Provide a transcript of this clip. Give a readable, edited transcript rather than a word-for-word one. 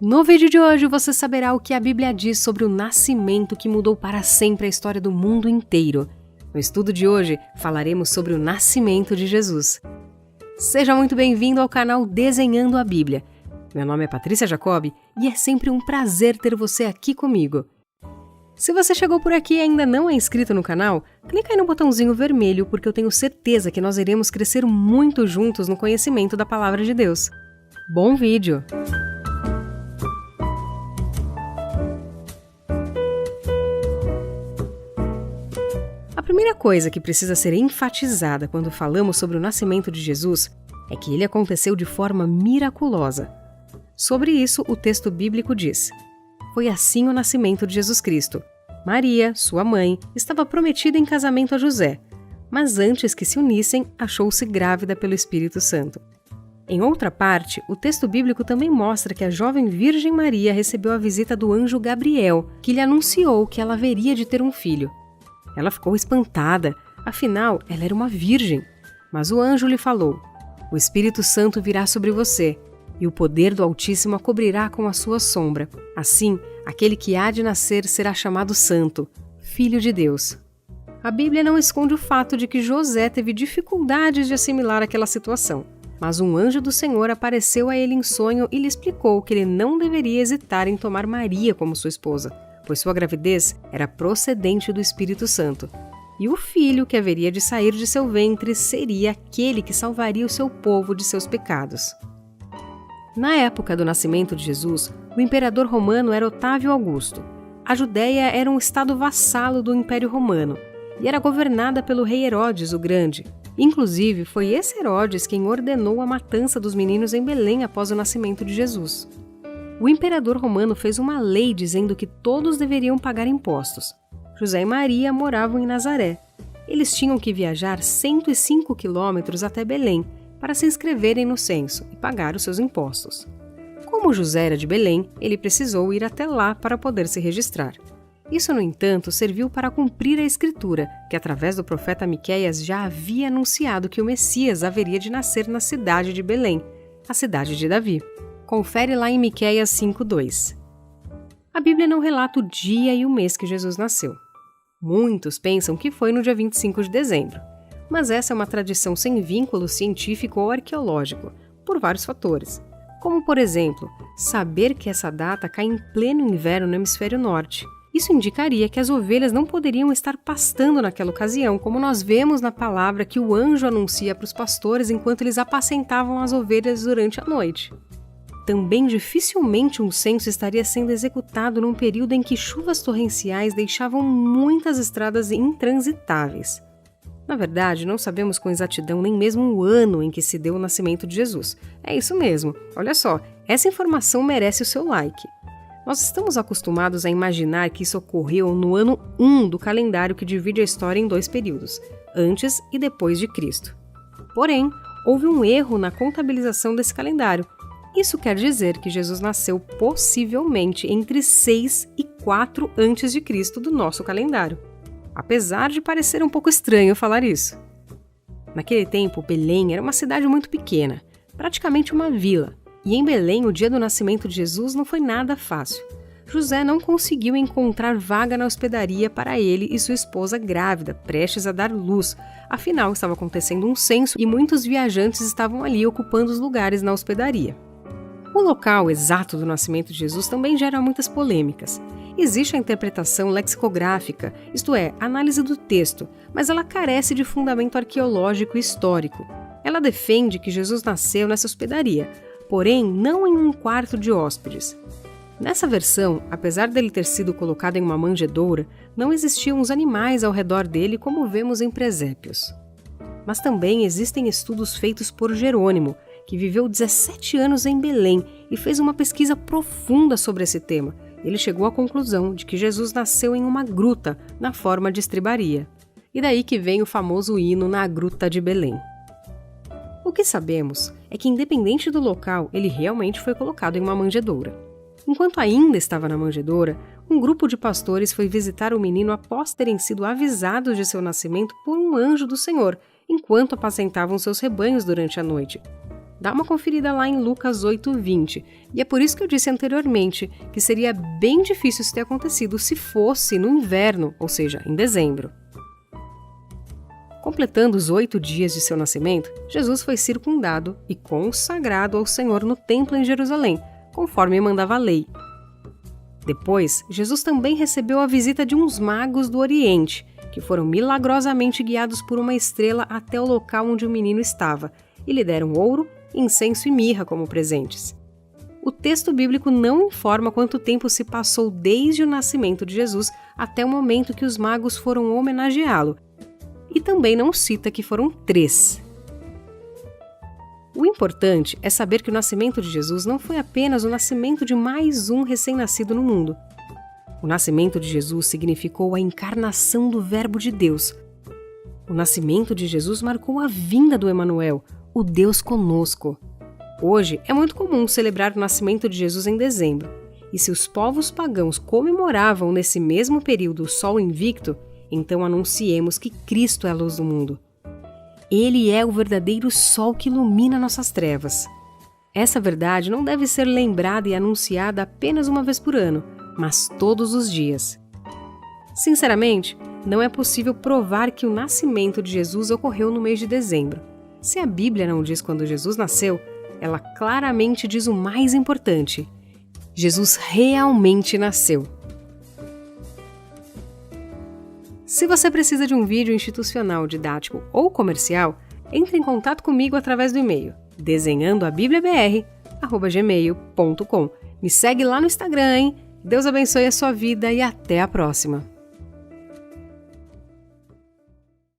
No vídeo de hoje você saberá o que a Bíblia diz sobre o nascimento que mudou para sempre a história do mundo inteiro. No estudo de hoje falaremos sobre o nascimento de Jesus. Seja muito bem-vindo ao canal Desenhando a Bíblia. Meu nome é Patrícia Jacobi e é sempre um prazer ter você aqui comigo. Se você chegou por aqui e ainda não é inscrito no canal, clica aí no botãozinho vermelho porque eu tenho certeza que nós iremos crescer muito juntos no conhecimento da Palavra de Deus. Bom vídeo! A primeira coisa que precisa ser enfatizada quando falamos sobre o nascimento de Jesus é que ele aconteceu de forma miraculosa. Sobre isso, o texto bíblico diz: foi assim o nascimento de Jesus Cristo. Maria, sua mãe, estava prometida em casamento a José, mas antes que se unissem, achou-se grávida pelo Espírito Santo. Em outra parte, o texto bíblico também mostra que a jovem Virgem Maria recebeu a visita do anjo Gabriel, que lhe anunciou que ela haveria de ter um filho. Ela ficou espantada, afinal, ela era uma virgem. Mas o anjo lhe falou: o Espírito Santo virá sobre você, e o poder do Altíssimo a cobrirá com a sua sombra. Assim, aquele que há de nascer será chamado Santo, Filho de Deus. A Bíblia não esconde o fato de que José teve dificuldades de assimilar aquela situação. Mas um anjo do Senhor apareceu a ele em sonho e lhe explicou que ele não deveria hesitar em tomar Maria como sua esposa, pois sua gravidez era procedente do Espírito Santo. E o filho que haveria de sair de seu ventre seria aquele que salvaria o seu povo de seus pecados. Na época do nascimento de Jesus, o imperador romano era Otávio Augusto. A Judéia era um estado vassalo do Império Romano e era governada pelo rei Herodes o Grande. Inclusive, foi esse Herodes quem ordenou a matança dos meninos em Belém após o nascimento de Jesus. O imperador romano fez uma lei dizendo que todos deveriam pagar impostos. José e Maria moravam em Nazaré. Eles tinham que viajar 105 quilômetros até Belém para se inscreverem no censo e pagar os seus impostos. Como José era de Belém, ele precisou ir até lá para poder se registrar. Isso, no entanto, serviu para cumprir a Escritura, que através do profeta Miqueias já havia anunciado que o Messias haveria de nascer na cidade de Belém, a cidade de Davi. Confere lá em Miqueias 5:2. A Bíblia não relata o dia e o mês que Jesus nasceu. Muitos pensam que foi no dia 25 de dezembro, mas essa é uma tradição sem vínculo científico ou arqueológico, por vários fatores, como, por exemplo, saber que essa data cai em pleno inverno no hemisfério norte. Isso indicaria que as ovelhas não poderiam estar pastando naquela ocasião, como nós vemos na palavra que o anjo anuncia para os pastores enquanto eles apacentavam as ovelhas durante a noite. Também dificilmente um censo estaria sendo executado num período em que chuvas torrenciais deixavam muitas estradas intransitáveis. Na verdade, não sabemos com exatidão nem mesmo o ano em que se deu o nascimento de Jesus. É isso mesmo. Olha só, essa informação merece o seu like. Nós estamos acostumados a imaginar que isso ocorreu no ano 1 do calendário que divide a história em dois períodos, antes e depois de Cristo. Porém, houve um erro na contabilização desse calendário. Isso quer dizer que Jesus nasceu possivelmente entre 6 e 4 a.C. do nosso calendário. Apesar de parecer um pouco estranho falar isso. Naquele tempo, Belém era uma cidade muito pequena, praticamente uma vila, e em Belém o dia do nascimento de Jesus não foi nada fácil. José não conseguiu encontrar vaga na hospedaria para ele e sua esposa grávida, prestes a dar luz. Afinal, estava acontecendo um censo e muitos viajantes estavam ali ocupando os lugares na hospedaria. O local exato do nascimento de Jesus também gera muitas polêmicas. Existe a interpretação lexicográfica, isto é, a análise do texto, mas ela carece de fundamento arqueológico e histórico. Ela defende que Jesus nasceu nessa hospedaria, porém não em um quarto de hóspedes. Nessa versão, apesar dele ter sido colocado em uma manjedoura, não existiam os animais ao redor dele como vemos em presépios. Mas também existem estudos feitos por Jerônimo, que viveu 17 anos em Belém e fez uma pesquisa profunda sobre esse tema. Ele chegou à conclusão de que Jesus nasceu em uma gruta, na forma de estribaria. E daí que vem o famoso hino Na Gruta de Belém. O que sabemos é que, independente do local, ele realmente foi colocado em uma manjedoura. Enquanto ainda estava na manjedoura, um grupo de pastores foi visitar o menino após terem sido avisados de seu nascimento por um anjo do Senhor, enquanto apacentavam seus rebanhos durante a noite. Dá uma conferida lá em Lucas 8:20. E é por isso que eu disse anteriormente que seria bem difícil isso ter acontecido se fosse no inverno, ou seja, em dezembro. Completando os 8 dias de seu nascimento, Jesus foi circundado e consagrado ao Senhor no templo em Jerusalém, conforme mandava a lei. Depois, Jesus também recebeu a visita de uns magos do Oriente, que foram milagrosamente guiados por uma estrela até o local onde o menino estava, e lhe deram ouro, incenso e mirra como presentes. O texto bíblico não informa quanto tempo se passou desde o nascimento de Jesus até o momento que os magos foram homenageá-lo, e também não cita que foram 3. O importante é saber que o nascimento de Jesus não foi apenas o nascimento de mais um recém-nascido no mundo. O nascimento de Jesus significou a encarnação do Verbo de Deus. O nascimento de Jesus marcou a vinda do Emanuel, o Deus conosco. Hoje é muito comum celebrar o nascimento de Jesus em dezembro, e se os povos pagãos comemoravam nesse mesmo período o Sol invicto, então anunciemos que Cristo é a luz do mundo. Ele é o verdadeiro sol que ilumina nossas trevas. Essa verdade não deve ser lembrada e anunciada apenas uma vez por ano, mas todos os dias. Sinceramente, não é possível provar que o nascimento de Jesus ocorreu no mês de dezembro. Se a Bíblia não diz quando Jesus nasceu, ela claramente diz o mais importante: Jesus realmente nasceu. Se você precisa de um vídeo institucional, didático ou comercial, entre em contato comigo através do e-mail desenhandoabibliabr@gmail.com. Me segue lá no Instagram, hein? Deus abençoe a sua vida e até a próxima!